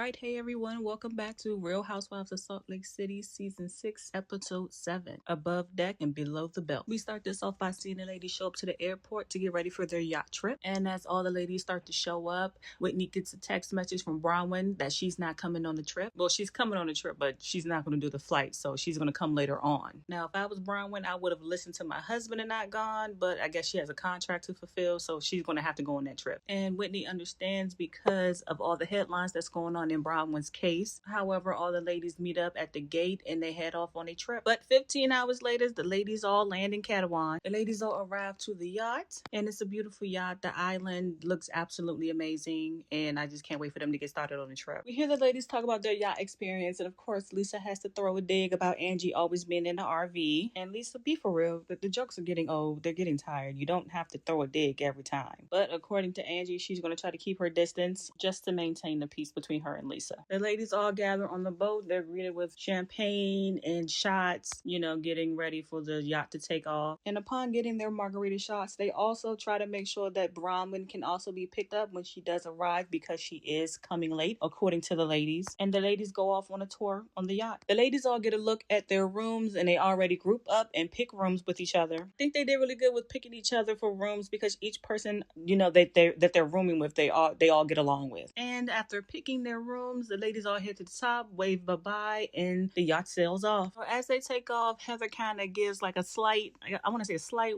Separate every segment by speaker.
Speaker 1: right, hey everyone, welcome back to Real Housewives of Salt Lake City Season 6, Episode 7, Above Deck and Below the Belt. We start this off by seeing the ladies show up to the airport to get ready for their yacht trip. And as all the ladies start to show up, Whitney gets a text message from Bronwyn that she's not coming on the trip. Well, she's coming on the trip, but she's not going to do the flight, so she's going to come later on. Now, if I was Bronwyn, I would have listened to my husband and not gone, but I guess she has a contract to fulfill, so she's going to have to go on that trip. And Whitney understands because of all the headlines that's going on in Bronwyn's case. However, all the ladies meet up at the gate and they head off on a trip. But 15 hours later, the ladies all land in Catalan. The ladies all arrive to the yacht, and it's a beautiful yacht. The island looks absolutely amazing, and I just can't wait for them to get started on the trip. We hear the ladies talk about their yacht experience, and of course, Lisa has to throw a dig about Angie always being in the RV. And Lisa, be for real, the jokes are getting old. They're getting tired. You don't have to throw a dig every time. But according to Angie, she's going to try to keep her distance just to maintain the peace between her and Lisa. The ladies all gather on the boat. They're greeted with champagne and shots, getting ready for the yacht to take off. And upon getting their margarita shots, they also try to make sure that Bronwyn can also be picked up when she does arrive because she is coming late, according to the ladies. And the ladies go off on a tour on the yacht. The ladies all get a look at their rooms and they already group up and pick rooms with each other. I think they did really good with picking each other for rooms because each person, that they're rooming with, they all get along with. And after picking their rooms, the ladies all head to the top, wave bye-bye, and the yacht sails off. So as they take off, Heather kind of gives like a slight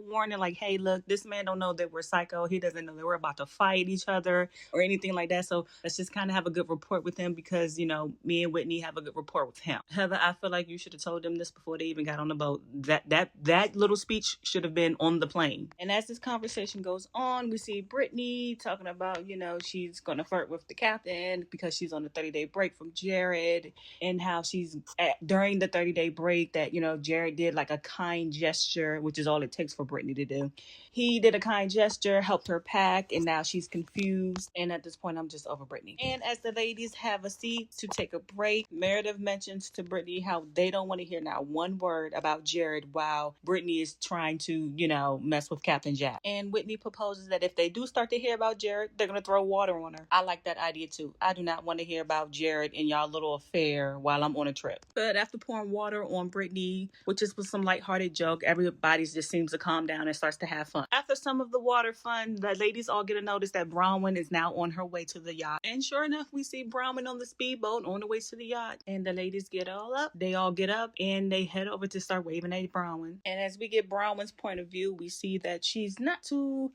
Speaker 1: warning, like, hey, look, this man don't know that we're psycho. He doesn't know that we're about to fight each other or anything like that. So let's just kind of have a good rapport with him because, me and Whitney have a good rapport with him. Heather, I feel like you should have told them this before they even got on the boat. That little speech should have been on the plane. And as this conversation goes on, we see Brittany talking about, she's going to flirt with the captain because she's on a 30-day break from Jared, and how she's during the 30-day break that, Jared did like a kind gesture, which is all it takes for Brittany to do. He did a kind gesture, helped her pack, and now she's confused. And at this point, I'm just over Brittany. And as the ladies have a seat to take a break, Meredith mentions to Brittany how they don't want to hear not one word about Jared while Brittany is trying to, mess with Captain Jack. And Whitney proposes that if they do start to hear about Jared, they're going to throw water on her. I like that idea too. I do not want to hear about Jared and y'all little affair while I'm on a trip. But after pouring water on Brittany, which is with some lighthearted joke, everybody just seems to calm down and starts to have fun. After some of the water fun, the ladies all get a notice that Bronwyn is now on her way to the yacht. And sure enough, we see Bronwyn on the speedboat on the way to the yacht. And the ladies get all up. They all get up and they head over to start waving at Bronwyn. And as we get Bronwyn's point of view, we see that she's not too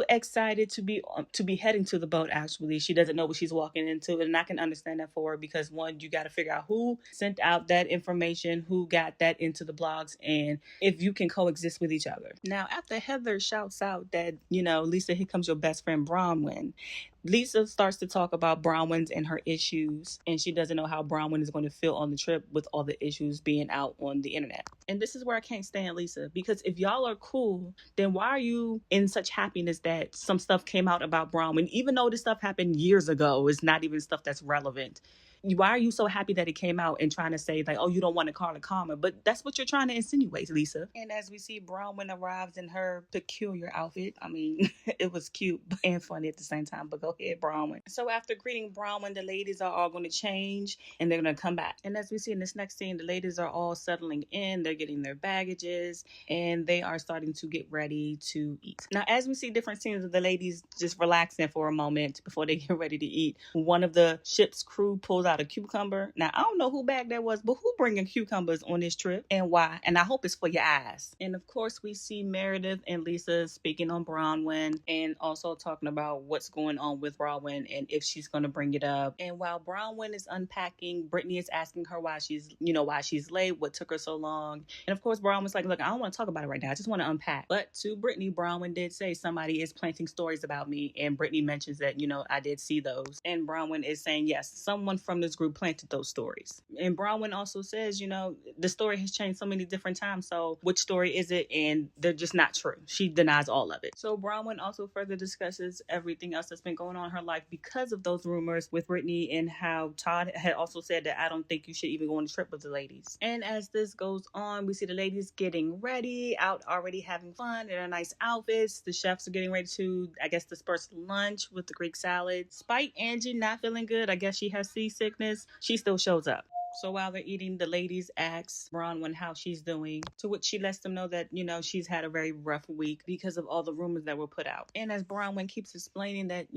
Speaker 1: excited to be heading to the boat. Actually, she doesn't know what she's walking into, and I can understand that for her because, one, you got to figure out who sent out that information, who got that into the blogs, and if you can coexist with each other. Now, after Heather shouts out that, Lisa, here comes your best friend Bronwyn, Lisa starts to talk about Bronwyn's and her issues, and she doesn't know how Bronwyn is going to feel on the trip with all the issues being out on the internet. And this is where I can't stand Lisa, because if y'all are cool, then why are you in such happiness that some stuff came out about Bronwyn, even though this stuff happened years ago? It's not even stuff that's relevant. Why are you so happy that it came out and trying to say like, oh, you don't want to call it karma? But that's what you're trying to insinuate, Lisa. And as we see, Bronwyn arrives in her peculiar outfit. I mean, it was cute and funny at the same time, but go ahead, Bronwyn. So after greeting Bronwyn, the ladies are all going to change and they're going to come back. And as we see in this next scene, the ladies are all settling in. They're getting their baggages and they are starting to get ready to eat. Now, as we see different scenes of the ladies just relaxing for a moment before they get ready to eat, one of the ship's crew pulls out a cucumber. Now, I don't know who bag that was, but who bringing cucumbers on this trip and why? And I hope it's for your eyes. And of course, we see Meredith and Lisa speaking on Bronwyn and also talking about what's going on with Bronwyn and if she's going to bring it up. And while Bronwyn is unpacking, Brittany is asking her why she's late, what took her so long. And of course, Bronwyn's like, look, I don't want to talk about it right now. I just want to unpack. But to Brittany, Bronwyn did say somebody is planting stories about me. And Brittany mentions that, I did see those. And Bronwyn is saying, yes, someone from this group planted those stories. And Bronwyn also says, the story has changed so many different times. So which story is it? And they're just not true. She denies all of it. So Bronwyn also further discusses everything else that's been going on in her life because of those rumors with Brittany, and how Todd had also said that I don't think you should even go on a trip with the ladies. And as this goes on, we see the ladies getting ready, out already having fun in their nice outfits. The chefs are getting ready to, I guess, disperse lunch with the Greek salad. Despite Angie not feeling good, I guess she has C6 sickness, she still shows up. So while they're eating, the ladies ask Bronwyn how she's doing, to which she lets them know that, she's had a very rough week because of all the rumors that were put out. And as Bronwyn keeps explaining that,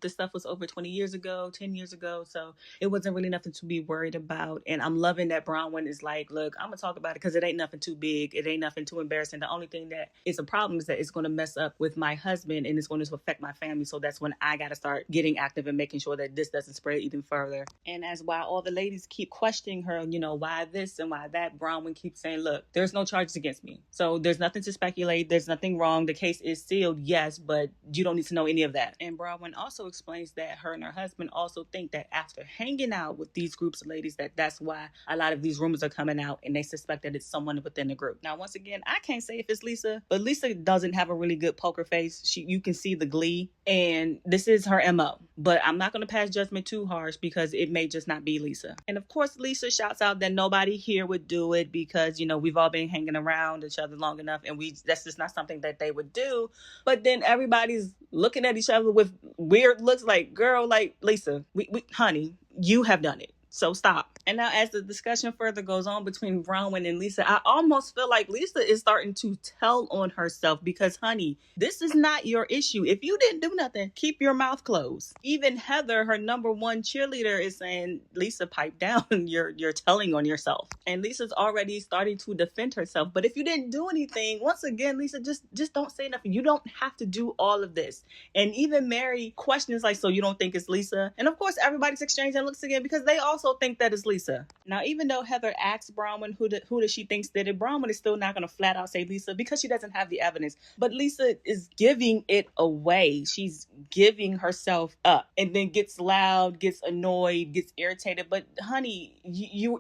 Speaker 1: this stuff was over 20 years ago, 10 years ago, so it wasn't really nothing to be worried about. And I'm loving that Bronwyn is like, look, I'm going to talk about it because it ain't nothing too big. It ain't nothing too embarrassing. The only thing that is a problem is that it's going to mess up with my husband and it's going to affect my family. So that's when I got to start getting active and making sure that this doesn't spread even further. And as while all the ladies keep questioning her, why this and why that, Bronwyn keeps saying, look, there's no charges against me. So there's nothing to speculate. There's nothing wrong. The case is sealed, yes, but you don't need to know any of that. And Bronwyn also explains that her and her husband also think that after hanging out with these groups of ladies, that's why a lot of these rumors are coming out and they suspect that it's someone within the group. Now, once again, I can't say if it's Lisa, but Lisa doesn't have a really good poker face. You can see the glee, and this is her MO. But I'm not going to pass judgment too harsh because it may just not be Lisa. And of course, Lisa shouts out that nobody here would do it because, we've all been hanging around each other long enough and that's just not something that they would do. But then everybody's looking at each other with weird looks like, girl, like Lisa, honey, you have done it. So stop. And now as the discussion further goes on between Bronwyn and Lisa, I almost feel like Lisa is starting to tell on herself because, honey, this is not your issue. If you didn't do nothing, keep your mouth closed. Even Heather, her number one cheerleader, is saying, Lisa, pipe down. You're telling on yourself. And Lisa's already starting to defend herself. But if you didn't do anything, once again, Lisa, just don't say nothing. You don't have to do all of this. And even Mary questions like, so you don't think it's Lisa? And of course, everybody's exchanging looks again because they also think that it's Lisa. Now, even though Heather asks Bronwyn who does she thinks did it, Bronwyn is still not going to flat out say Lisa because she doesn't have the evidence. But Lisa is giving it away. She's giving herself up and then gets loud, gets annoyed, gets irritated. But honey, you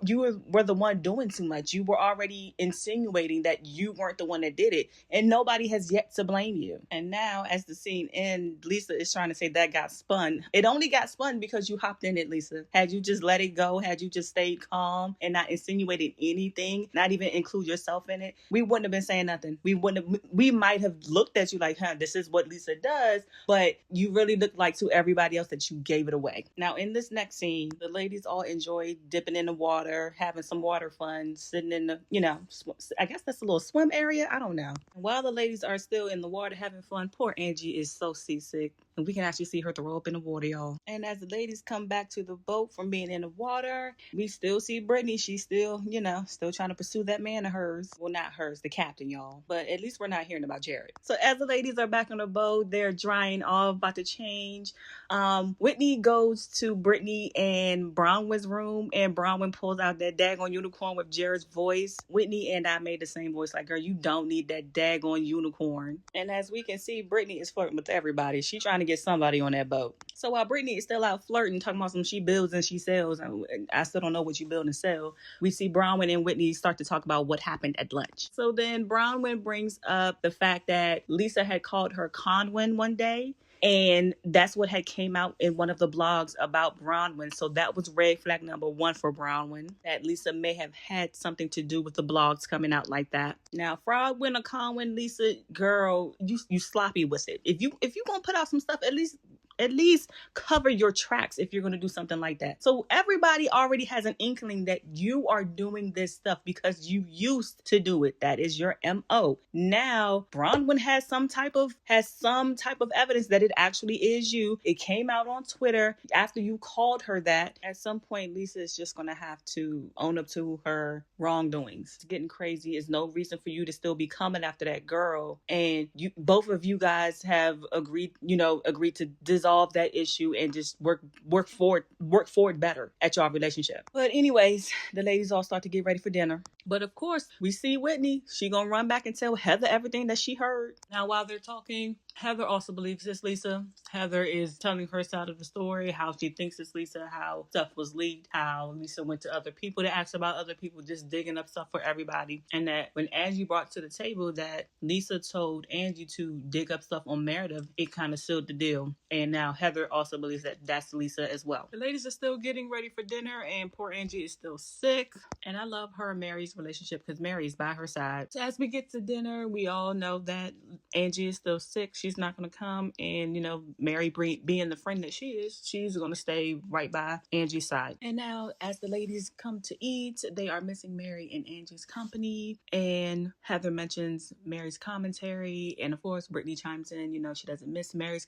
Speaker 1: were the one doing too much. You were already insinuating that you weren't the one that did it, and nobody has yet to blame you. And now, as the scene ends, Lisa is trying to say that got spun. It only got spun because you hopped in it, Lisa. Had you just let it go, had you just stayed calm and not insinuated anything, not even include yourself in it, we wouldn't have been saying nothing. We might have looked at you like, this is what Lisa does, but you really looked like to everybody else that you gave it away. Now, in this next scene, the ladies all enjoy dipping in the water, having some water fun, sitting in the, I guess that's a little swim area. I don't know. While the ladies are still in the water having fun, poor Angie is so seasick. And we can actually see her throw up in the water, y'all. And as the ladies come back to the boat from being in the water, we still see Brittany. She's still, still trying to pursue that man of hers. Well, not hers, the captain, y'all. But at least we're not hearing about Jared. So as the ladies are back on the boat, they're drying off, about to change. Whitney goes to Brittany and Bronwyn's room, and Bronwyn pulls out that daggone unicorn with Jared's voice. Whitney and I made the same voice, like, girl, you don't need that daggone unicorn. And as we can see, Brittany is flirting with everybody. She's trying to get somebody on that boat. So while Brittany is still out flirting, talking about some she builds and she sells, I still don't know what you build and sell, we see Bronwyn and Whitney start to talk about what happened at lunch. So then Bronwyn brings up the fact that Lisa had called her Conwyn one day, and that's what had came out in one of the blogs about Bronwyn. So that was red flag number one for Bronwyn, that Lisa may have had something to do with the blogs coming out like that. Now, Frogwyn or Conwyn, Lisa, girl, you sloppy with it. If you gonna put out some stuff, at least cover your tracks if you're going to do something like that. So everybody already has an inkling that you are doing this stuff because you used to do it. That is your MO. Now, Bronwyn has some type of evidence that it actually is you. It came out on Twitter after you called her that. At some point, Lisa is just going to have to own up to her wrongdoings. It's getting crazy. There's no reason for you to still be coming after that girl. And both of you guys have agreed to dissolve that issue and just work forward better at your relationship. But anyways, the ladies all start to get ready for dinner. But of course, we see Whitney. She gonna run back and tell Heather everything that she heard. Now, while they're talking, Heather also believes it's Lisa. Heather is telling her side of the story, how she thinks it's Lisa, how stuff was leaked, how Lisa went to other people to ask about other people, just digging up stuff for everybody. And that when Angie brought to the table that Lisa told Angie to dig up stuff on Meredith, it kind of sealed the deal. And now Heather also believes that that's Lisa as well. The ladies are still getting ready for dinner, and poor Angie is still sick. And I love her and Mary's relationship because Mary's by her side. So as we get to dinner, we all know that Angie is still sick. she's not going to come. And, Mary being the friend that she is, she's going to stay right by Angie's side. And now as the ladies come to eat, they are missing Mary and Angie's company. And Heather mentions Mary's commentary. And of course, Brittany chimes in, she doesn't miss Mary's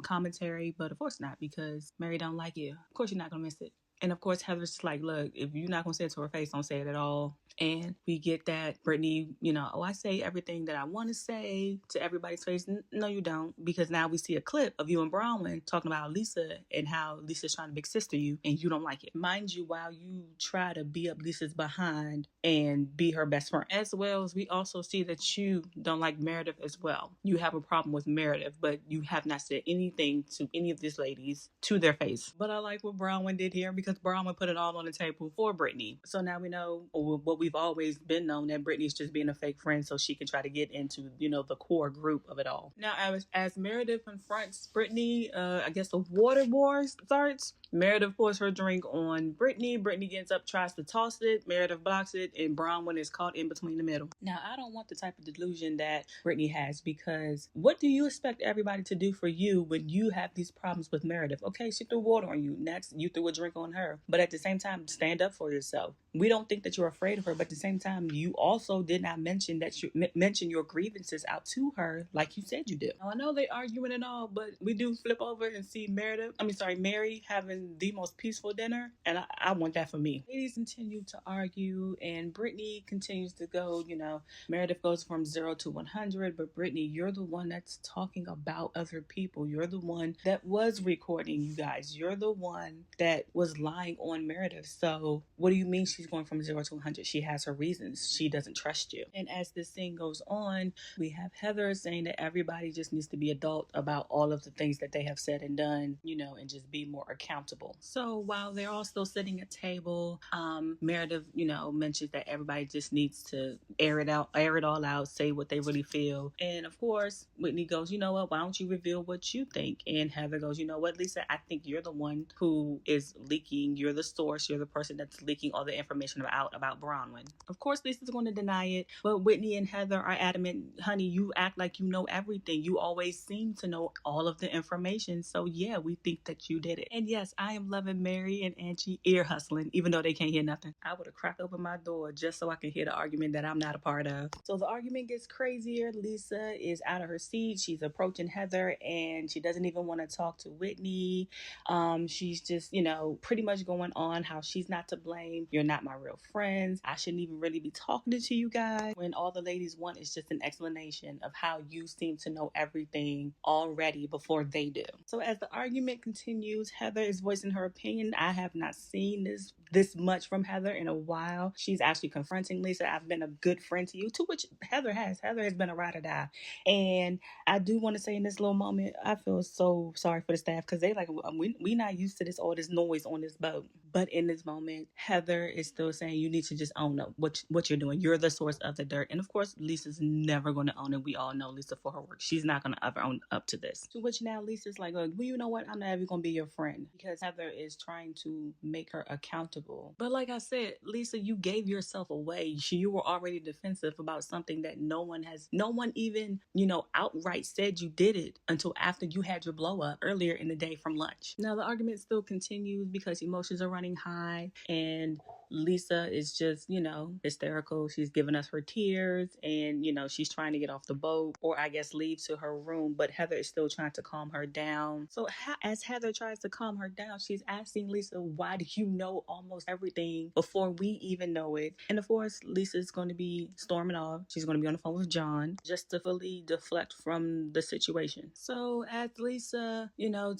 Speaker 1: commentary, but of course not, because Mary don't like you. Of course you're not going to miss it. And of course, Heather's just like, look, if you're not going to say it to her face, don't say it at all. And we get that Brittany, I say everything that I want to say to everybody's face. No, you don't. Because now we see a clip of you and Bronwyn talking about Lisa and how Lisa's trying to big sister you and you don't like it. Mind you, while you try to be up Lisa's behind and be her best friend. As well as we also see that you don't like Meredith as well. You have a problem with Meredith, but you have not said anything to any of these ladies to their face. But I like what Bronwyn did here, because Bronwyn put it all on the table for Brittany. So now we know what we've always been known, that Brittany's just being a fake friend so she can try to get into, the core group of it all. Now, as Meredith confronts Brittany, I guess the water war starts. Meredith pours her drink on Brittany. Brittany gets up, tries to toss it. Meredith blocks it, and Bronwyn is caught in between the middle. Now, I don't want the type of delusion that Brittany has, because what do you expect everybody to do for you when you have these problems with Meredith? Okay, she threw water on you. Next, you threw a drink on her. But at the same time, stand up for yourself. We don't think that you're afraid of her, but at the same time, you also did not mention that you mention your grievances out to her like you said you did. Now, I know they arguing and all, but we do flip over and see Mary having the most peaceful dinner, and I want that for me. Ladies continue to argue, and Brittany continues to go, Meredith goes from 0 to 100, but Brittany, you're the one that's talking about other people. You're the one that was recording, you guys. You're the one that was lying on Meredith. So what do you mean she's going from 0 to 100? She has her reasons. She doesn't trust you. And as this scene goes on, we have Heather saying that everybody just needs to be adult about all of the things that they have said and done, and just be more accountable. So while they're all still sitting at table, Meredith, mentions that everybody just needs to air it all out, say what they really feel. And of course, Whitney goes, you know what, why don't you reveal what you think? And Heather goes, you know what, Lisa, I think you're the one who is leaking. You're the source. You're the person that's leaking all the information about Bronwyn. Of course, Lisa's going to deny it, but Whitney and Heather are adamant, honey, you act like you know everything. You always seem to know all of the information. So yeah, we think that you did it. And yes, I am loving Mary and Angie ear hustling, even though they can't hear nothing. I would have cracked open my door just so I can hear the argument that I'm not a part of. So the argument gets crazier. Lisa is out of her seat. She's approaching Heather, and she doesn't even want to talk to Whitney. She's just, pretty much going on how she's not to blame. You're not my real friends. I shouldn't even really be talking to you guys, when all the ladies want is just an explanation of how you seem to know everything already before they do. So as the argument continues, Heather is voicing her opinion. I have not seen this much from Heather in a while. She's actually confronting Lisa. I've been a good friend to you, to which Heather has. Heather has been a ride or die. And I do want to say in this little moment, I feel so sorry for the staff, because they like, we not used to all this noise on this boat. But in this moment, Heather is still saying you need to just own up what you're doing. You're the source of the dirt. And of course, Lisa's never going to own it. We all know Lisa for her work. She's not going to ever own up to this. To which now Lisa's like, well, you know what? I'm not ever going to be your friend, because Heather is trying to make her accountable. But like I said, Lisa, you gave yourself away. You were already defensive about something that no one even, outright said you did it until after you had your blow up earlier in the day from lunch. Now the argument still continues because emotions are running high, and Lisa is just, hysterical. She's giving us her tears, and, she's trying to get off the boat, or I guess leave to her room, but Heather is still trying to calm her down. So as Heather tries to calm her down, she's asking Lisa, why do you know almost everything before we even know it? And of course, Lisa's going to be storming off. She's going to be on the phone with John just to fully deflect from the situation. So as Lisa,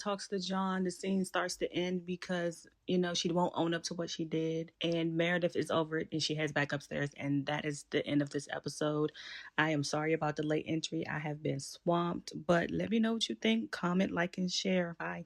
Speaker 1: talks to John, the scene starts to end because, she won't own up to what she did. And Meredith is over it, and she heads back upstairs. And that is the end of this episode. I am sorry about the late entry. I have been swamped, but let me know what you think. Comment, like, and share. Bye.